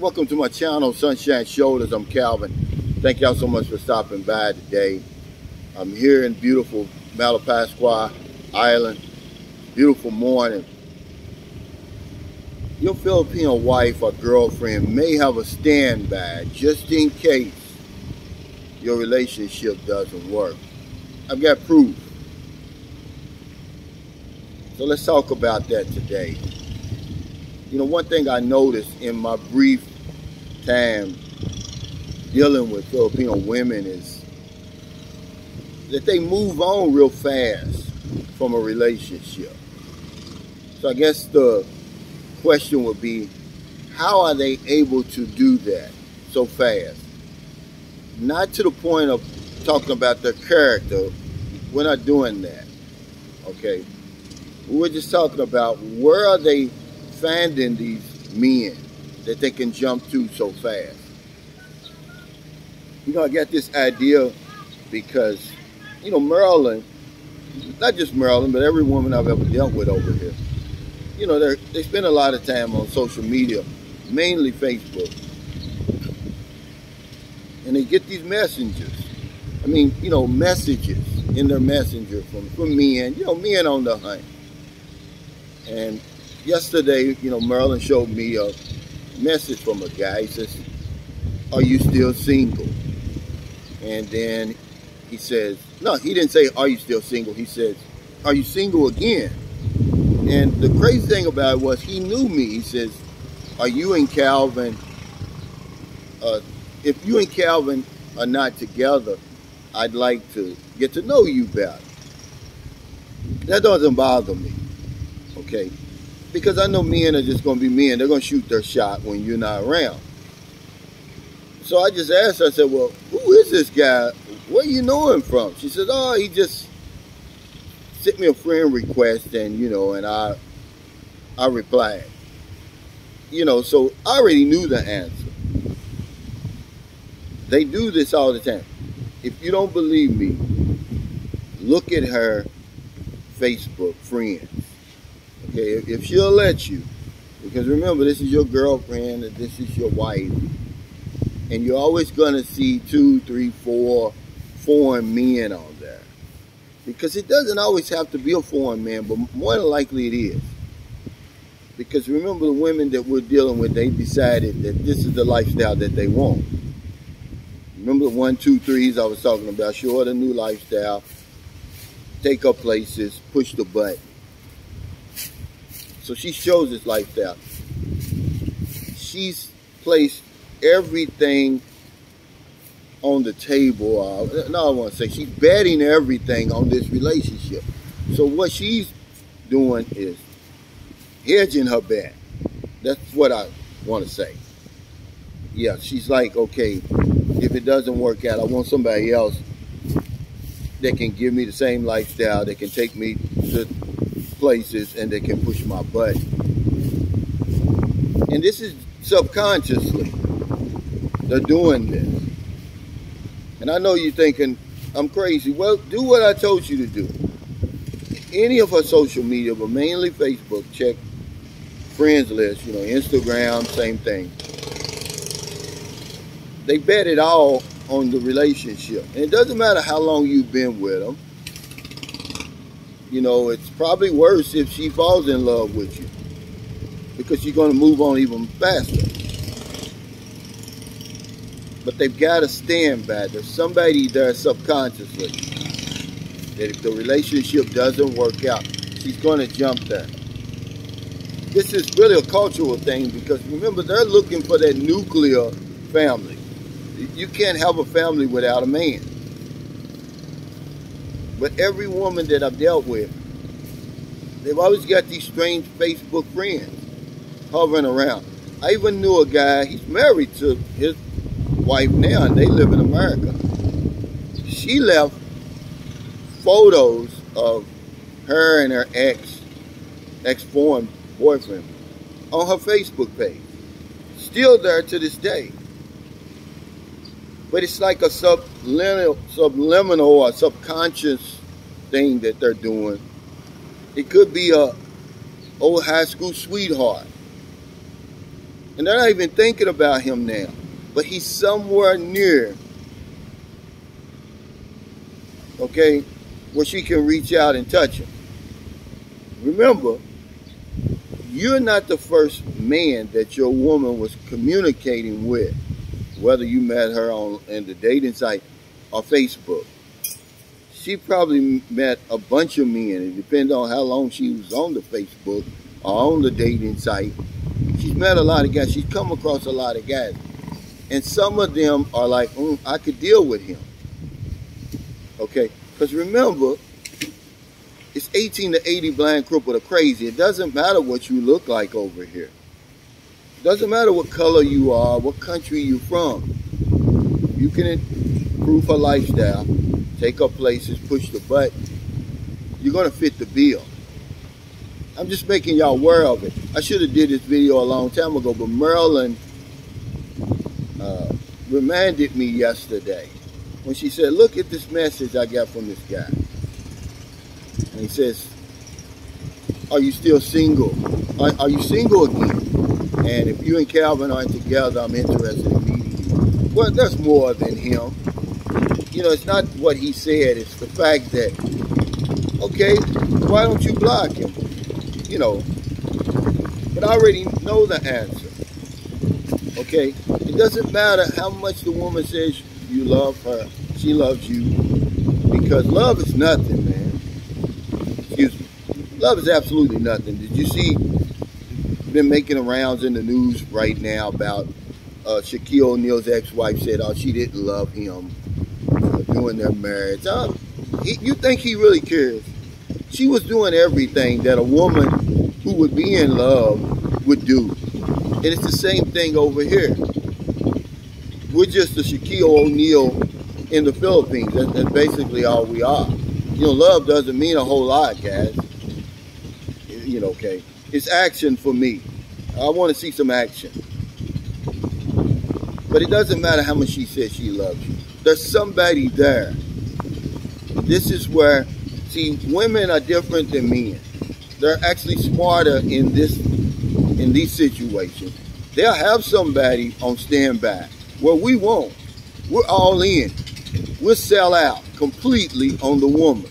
Welcome to my channel, Sunshine Shoulders. I'm Calvin. Thank y'all so much for stopping by today. I'm here in beautiful Malapascua Island. Beautiful morning. Your Filipino wife or girlfriend may have a standby just in case your relationship doesn't work. I've got proof. So let's talk about that today. You know, one thing I noticed in my brief time dealing with Filipino women is that they move on real fast from a relationship. So I guess the question would be, how are they able to do that so fast? Not to the point of talking about their character. We're not doing that, okay? We're just talking about where are they finding these men that they can jump to so fast. You know, I got this idea because, you know, Maryland, not just Maryland, but every woman I've ever dealt with over here, you know, they spend a lot of time on social media, mainly Facebook. And they get these messages. I mean, you know, messages in their messenger from men, you know, men on the hunt. And yesterday, you know, Merlin showed me a message from a guy. He says, "Are you still single?" And then he says, no, he didn't say, "Are you still single?" He says, "Are you single again?" And the crazy thing about it was he knew me. He says, "Are you and Calvin, if you and Calvin are not together, I'd like to get to know you better." That doesn't bother me, okay? Because I know men are just going to be men. They're going to shoot their shot when you're not around. So I just asked her, I said, "Well, who is this guy? Where you know him from?" She said, "Oh, he just sent me a friend request, and, you know, and I replied." You know, so I already knew the answer. They do this all the time. If you don't believe me, look at her Facebook friends. Okay, if she'll let you, because remember, this is your girlfriend and this is your wife, and you're always going to see 2, 3, 4 foreign men on there, because it doesn't always have to be a foreign man, but more than likely it is. Because remember, the women that we're dealing with, they decided that this is the lifestyle that they want. Remember the 1, 2, 3s I was talking about? Show her the new lifestyle, take her places, push the button. So she shows this lifestyle. She's placed everything on the table. No, I want to say she's betting everything on this relationship. So what she's doing is hedging her bet. That's what I want to say. Yeah, she's like, okay, if it doesn't work out, I want somebody else that can give me the same lifestyle, that can take me to places, and they can push my button. And this is subconsciously, they're doing this. And I know you're thinking, I'm crazy. Well, do what I told you to do. Any of her social media, but mainly Facebook, check friends list, you know, Instagram, same thing. They bet it all on the relationship. And it doesn't matter how long you've been with them. You know, it's probably worse if she falls in love with you, because you're going to move on even faster. But they've got to stand by. There's somebody there subconsciously that if the relationship doesn't work out, she's going to jump there. This is really a cultural thing, because remember, they're looking for that nuclear family. You can't have a family without a man. But every woman that I've dealt with, they've always got these strange Facebook friends hovering around. I even knew a guy, he's married to his wife now, and they live in America. She left photos of her and her ex-foreign boyfriend on her Facebook page. Still there to this day. But it's like a subliminal or subconscious thing that they're doing. It could be a old high school sweetheart And they're not even thinking about him now. But he's somewhere near, okay, where she can reach out and touch him. Remember, you're not the first man that your woman was communicating with, whether you met her in the dating site or Facebook. She probably met a bunch of men. It depends on how long she was on the Facebook or on the dating site. She's met a lot of guys. She's come across a lot of guys. And some of them are like, I could deal with him. Okay? Because remember, it's 18 to 80 blind, crippled, or crazy. It doesn't matter what you look like over here. It doesn't matter what color you are, what country you're from. You can improve her lifestyle, take her places, push the button. You're going to fit the bill. I'm just making y'all aware of it. I should have did this video a long time ago, but Marilyn reminded me yesterday when she said, look at this message I got from this guy. And he says, are you still single? Are you single again? And if you and Calvin aren't together, I'm interested in meeting you. Well, there's more than him. You know, it's not what he said. It's the fact that, okay, why don't you block him? You know, but I already know the answer. Okay? It doesn't matter how much the woman says you love her. She loves you. Because love is nothing, man. Excuse me. Love is absolutely nothing. Did you see, been making the rounds in the news right now about Shaquille O'Neal's ex-wife said, oh, she didn't love him during their marriage. You think he really cares? She was doing everything that a woman who would be in love would do. And it's the same thing over here. We're just the Shaquille O'Neal in the Philippines. That's basically all we are. You know, love doesn't mean a whole lot, guys. You know, okay. It's action for me. I want to see some action. But it doesn't matter how much she says she loves you. There's somebody there. This is where, see, women are different than men. They're actually smarter in these situations. They'll have somebody on standby. Well, we won't. We're all in. We'll sell out completely on the woman.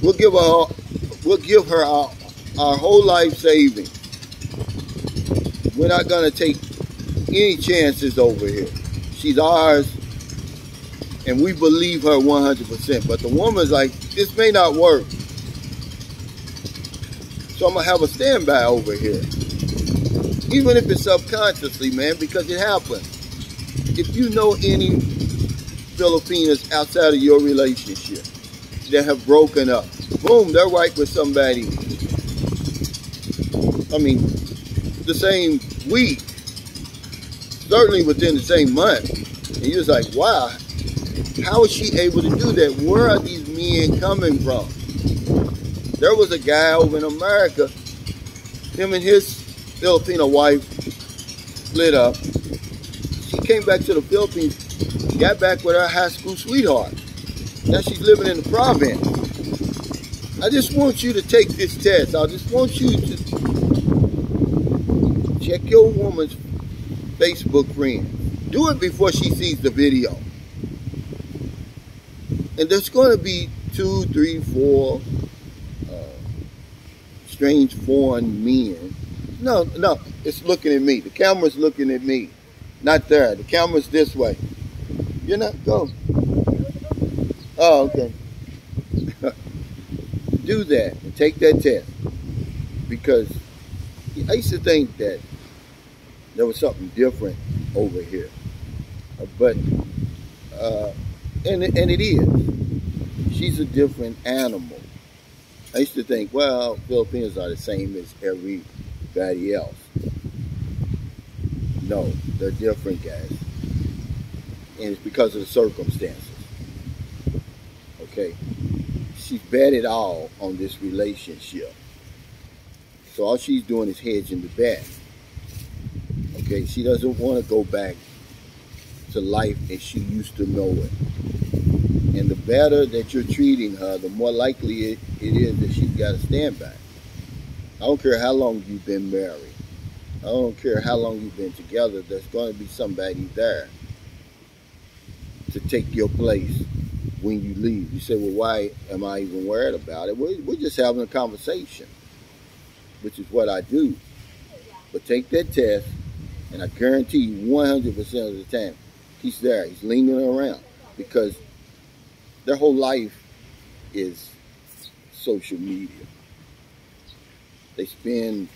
We'll give her our whole life savings. We're not gonna take any chances over here. She's ours, and we believe her 100%. But the woman's like, this may not work. So I'm gonna have a standby over here. Even if it's subconsciously, man, because it happens. If you know any Filipinas outside of your relationship that have broken up, boom, they're right with somebody. I mean, the same week, certainly within the same month. And you're just like, wow, how is she able to do that? Where are these men coming from? There was a guy over in America, him and his Filipino wife split up. She came back to the Philippines, got back with her high school sweetheart. Now she's living in the province. I just want you to take this test. I just want you to check your woman's Facebook friends. Do it before she sees the video. And there's going to be 2, 3, 4 strange foreign men. No, it's looking at me. The camera's looking at me. Not there. The camera's this way. You're not, go. Oh, okay. Do that and take that test. Because I used to think that there was something different over here. But, and it is. She's a different animal. I used to think, well, Filipinos are the same as everybody else. No, they're different, guys. And it's because of the circumstances. Okay? She's bet it all on this relationship. So all she's doing is hedging the bet. Okay? She doesn't want to go back to life as she used to know it. And the better that you're treating her, the more likely it is that she's got to stand back. I don't care how long you've been married. I don't care how long you've been together, there's going to be somebody there to take your place when you leave. You say, well, why am I even worried about it? We're just having a conversation, which is what I do. But take that test, and I guarantee you 100% of the time, he's there. He's leaning around because their whole life is social media. They spend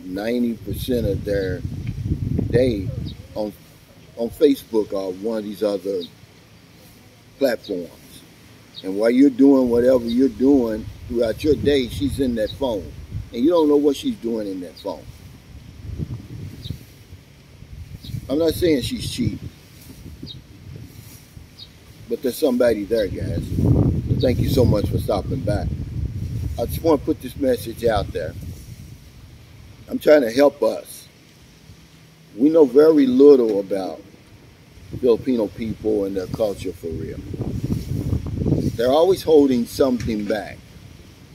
90% of their day on Facebook or one of these other platforms. And while you're doing whatever you're doing throughout your day, she's in that phone. And you don't know what she's doing in that phone. I'm not saying she's cheating, but there's somebody there, guys. So thank you so much for stopping by. I just want to put this message out there. I'm trying to help us. We know very little about Filipino people and their culture for real. They're always holding something back.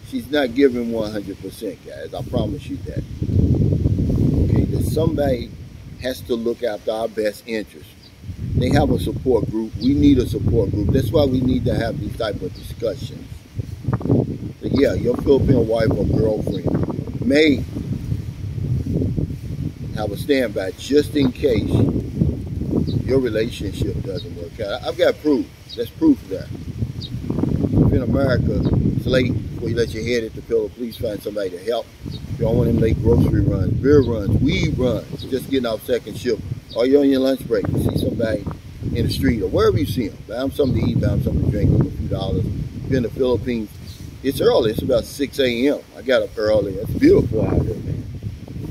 She's not giving 100%, guys. I promise you that. Okay, that somebody has to look after our best interests. They have a support group. We need a support group. That's why we need to have these type of discussions. But yeah, your Filipino wife or girlfriend may have a standby just in case your relationship doesn't work out. I've got proof. There's proof there. If in America, it's late before you let your head hit the pillow, please find somebody to help. If you don't want them late grocery runs, beer runs, weed runs, just getting off second shift, or you're on your lunch break, you see somebody in the street, or wherever you see them, buy them something to eat, buy them something to drink, give them a few dollars. If you're in the Philippines, it's early. It's about 6 a.m. I got up early. It's beautiful out there, man.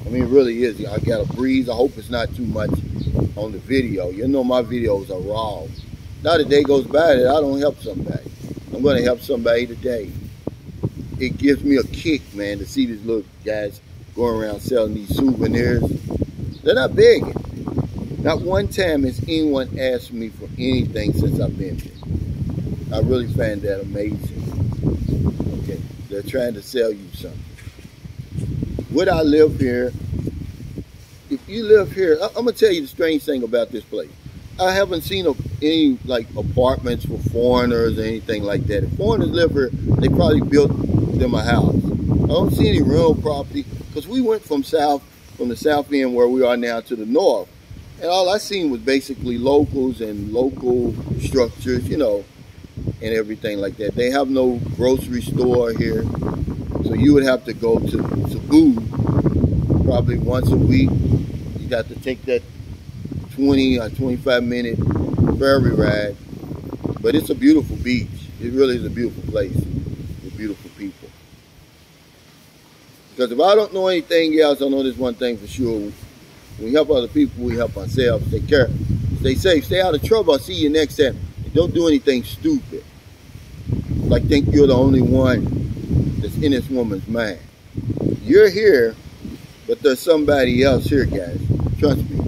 I mean, it really is. I got a breeze. I hope it's not too much on the video. You know my videos are raw. Not a day goes by that I don't help somebody. I'm going to help somebody today. It gives me a kick, man, to see these little guys going around selling these souvenirs. They're not begging. Not one time has anyone asked me for anything since I've been here. I really find that amazing. Okay, they're trying to sell you something. Would I live here? If you live here, I'm going to tell you the strange thing about this place. I haven't seen any like apartments for foreigners or anything like that. If foreigners live here, they probably built them a house. I don't see any rental property because we went from the south end where we are now to the north. And all I seen was basically locals and local structures, you know, and everything like that. They have no grocery store here. So you would have to go to Cebu probably once a week. You got to take that 20 or 25 minute ferry ride. But it's a beautiful beach. It really is a beautiful place with beautiful people. Because if I don't know anything else, I know this one thing for sure. When we help other people, we help ourselves. Take care. Stay safe. Stay out of trouble. I'll see you next time. And don't do anything stupid. Like think you're the only one that's in this woman's mind. You're here, but there's somebody else here, guys. Trust me.